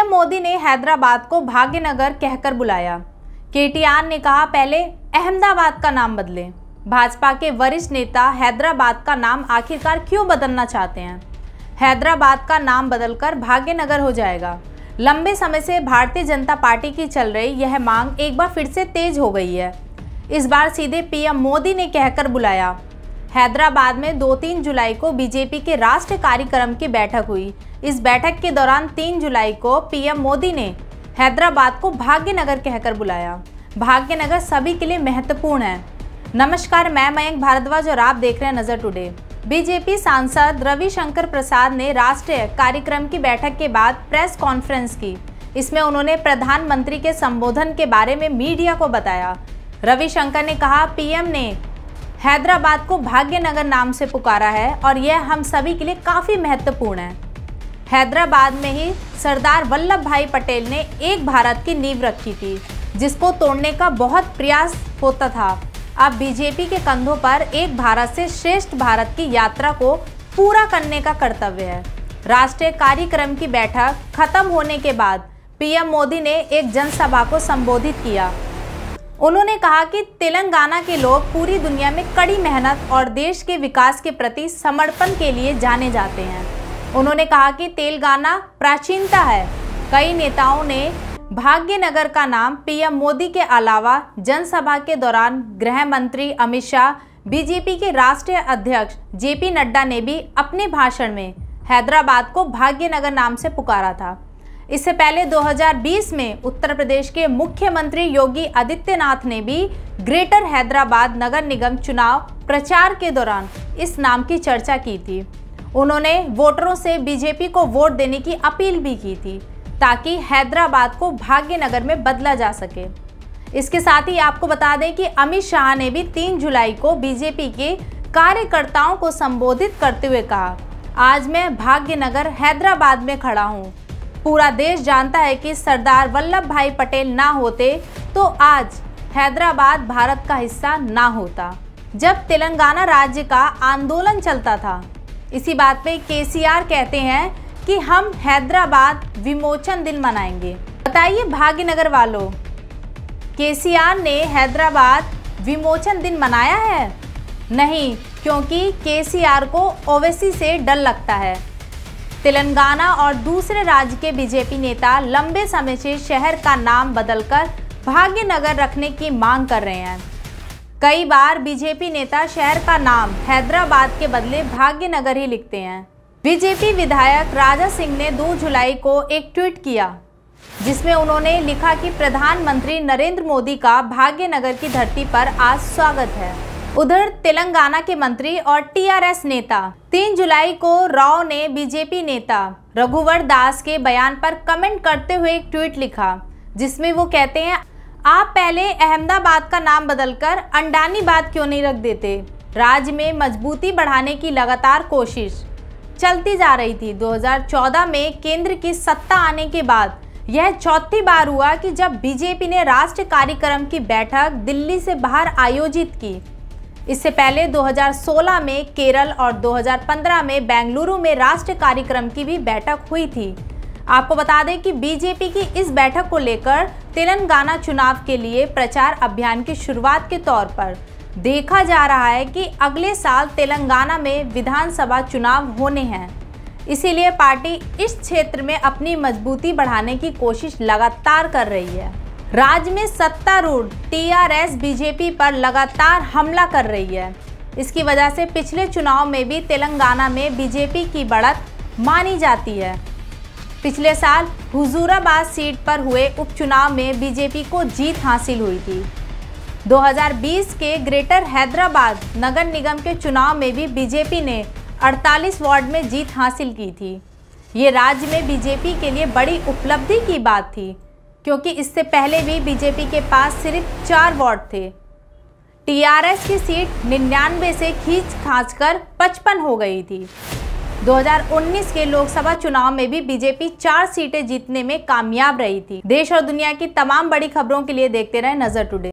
PM Modi ने हैदराबाद को भाग्यनगर कहकर बुलाया। केटीआर ने कहा पहले अहमदाबाद का नाम बदलें। भाजपा के वरिष्ठ नेता हैदराबाद का नाम आखिरकार क्यों बदलना चाहते हैं? हैदराबाद का नाम बदलकर भाग्यनगर हो जाएगा। लंबे समय से भारतीय जनता पार्टी की चल रही यह मांग एक बार फिर से तेज हो गई है। इस बार सीधे पीएम मोदी ने कहकर बुलाया। हैदराबाद में 2-3 जुलाई को बीजेपी के राष्ट्रीय कार्यक्रम की बैठक हुई। इस बैठक के दौरान 3 जुलाई को पीएम मोदी ने हैदराबाद को भाग्यनगर कहकर बुलाया। भाग्यनगर सभी के लिए महत्वपूर्ण है। नमस्कार, मैं मयंक भारद्वाज और आप देख रहे हैं नजर टुडे। बीजेपी सांसद रविशंकर प्रसाद ने राष्ट्रीय कार्यक्रम की बैठक के बाद प्रेस कॉन्फ्रेंस की। इसमें उन्होंने प्रधानमंत्री के संबोधन के बारे में मीडिया को बताया। रविशंकर ने कहा, पीएम ने हैदराबाद को भाग्यनगर नाम से पुकारा है और यह हम सभी के लिए काफ़ी महत्वपूर्ण है। हैदराबाद में ही सरदार वल्लभ भाई पटेल ने एक भारत की नींव रखी थी, जिसको तोड़ने का बहुत प्रयास होता था। अब बीजेपी के कंधों पर एक भारत से श्रेष्ठ भारत की यात्रा को पूरा करने का कर्तव्य है। राष्ट्रीय कार्यक्रम की बैठक खत्म होने के बाद पीएम मोदी ने एक जनसभा को संबोधित किया। उन्होंने कहा कि तेलंगाना के लोग पूरी दुनिया में कड़ी मेहनत और देश के विकास के प्रति समर्पण के लिए जाने जाते हैं। उन्होंने कहा कि तेलंगाना प्राचीनता है। कई नेताओं ने भाग्यनगर का नाम पीएम मोदी के अलावा जनसभा के दौरान गृह मंत्री अमित शाह, बीजेपी के राष्ट्रीय अध्यक्ष जेपी नड्डा ने भी अपने भाषण में हैदराबाद को भाग्यनगर नाम से पुकारा था। इससे पहले 2020 में उत्तर प्रदेश के मुख्यमंत्री योगी आदित्यनाथ ने भी ग्रेटर हैदराबाद नगर निगम चुनाव प्रचार के दौरान इस नाम की चर्चा की थी। उन्होंने वोटरों से बीजेपी को वोट देने की अपील भी की थी, ताकि हैदराबाद को भाग्यनगर में बदला जा सके। इसके साथ ही आपको बता दें कि अमित शाह ने भी 3 जुलाई को बीजेपी के कार्यकर्ताओं को संबोधित करते हुए कहा, आज मैं भाग्यनगर हैदराबाद में खड़ा हूँ। पूरा देश जानता है कि सरदार वल्लभ भाई पटेल ना होते तो आज हैदराबाद भारत का हिस्सा ना होता, जब तेलंगाना राज्य का आंदोलन चलता था। इसी बात पे केसीआर कहते हैं कि हम हैदराबाद विमोचन दिन मनाएंगे। बताइए भाग्यनगर वालों, केसीआर ने हैदराबाद विमोचन दिन मनाया है? नहीं, क्योंकि केसीआर को ओवैसी से डर लगता है। तेलंगाना और दूसरे राज्य के बीजेपी नेता लंबे समय से शहर का नाम बदलकर भाग्यनगर रखने की मांग कर रहे हैं। कई बार बीजेपी नेता शहर का नाम हैदराबाद के बदले भाग्यनगर ही लिखते हैं। बीजेपी विधायक राजा सिंह ने 2 जुलाई को एक ट्वीट किया, जिसमें उन्होंने लिखा कि प्रधानमंत्री नरेंद्र मोदी का भाग्यनगर की धरती पर आज स्वागत है। उधर तेलंगाना के मंत्री और टीआरएस नेता 3 जुलाई को राव ने बीजेपी नेता रघुवर दास के बयान पर कमेंट करते हुए एक ट्वीट लिखा, जिसमें वो कहते हैं, आप पहले अहमदाबाद का नाम बदलकर अंडानीबाद क्यों नहीं रख देते? राज्य में मजबूती बढ़ाने की लगातार कोशिश चलती जा रही थी। 2014 में केंद्र की सत्ता आने के बाद यह चौथी बार हुआ कि जब बीजेपी ने राष्ट्रीय कार्यक्रम की बैठक दिल्ली से बाहर आयोजित की। इससे पहले 2016 में केरल और 2015 में बेंगलुरु में राष्ट्रीय कार्यक्रम की भी बैठक हुई थी। आपको बता दें कि बीजेपी की इस बैठक को लेकर तेलंगाना चुनाव के लिए प्रचार अभियान की शुरुआत के तौर पर देखा जा रहा है कि अगले साल तेलंगाना में विधानसभा चुनाव होने हैं। इसीलिए पार्टी इस क्षेत्र में अपनी मजबूती बढ़ाने की कोशिश लगातार कर रही है। राज्य में सत्तारूढ़ टीआरएस बीजेपी पर लगातार हमला कर रही है। इसकी वजह से पिछले चुनाव में भी तेलंगाना में बीजेपी की बढ़त मानी जाती है। पिछले साल हुजूराबाद सीट पर हुए उपचुनाव में बीजेपी को जीत हासिल हुई थी। 2020 के ग्रेटर हैदराबाद नगर निगम के चुनाव में भी बीजेपी ने 48 वार्ड में जीत हासिल की थी। ये राज्य में बीजेपी के लिए बड़ी उपलब्धि की बात थी, क्योंकि इससे पहले भी बीजेपी के पास सिर्फ 4 वार्ड थे। टीआरएस की सीट 99 से खींच कर 55 हो गई थी। 2019 के लोकसभा चुनाव में भी बीजेपी 4 सीटें जीतने में कामयाब रही थी। देश और दुनिया की तमाम बड़ी खबरों के लिए देखते रहें नजर टुडे।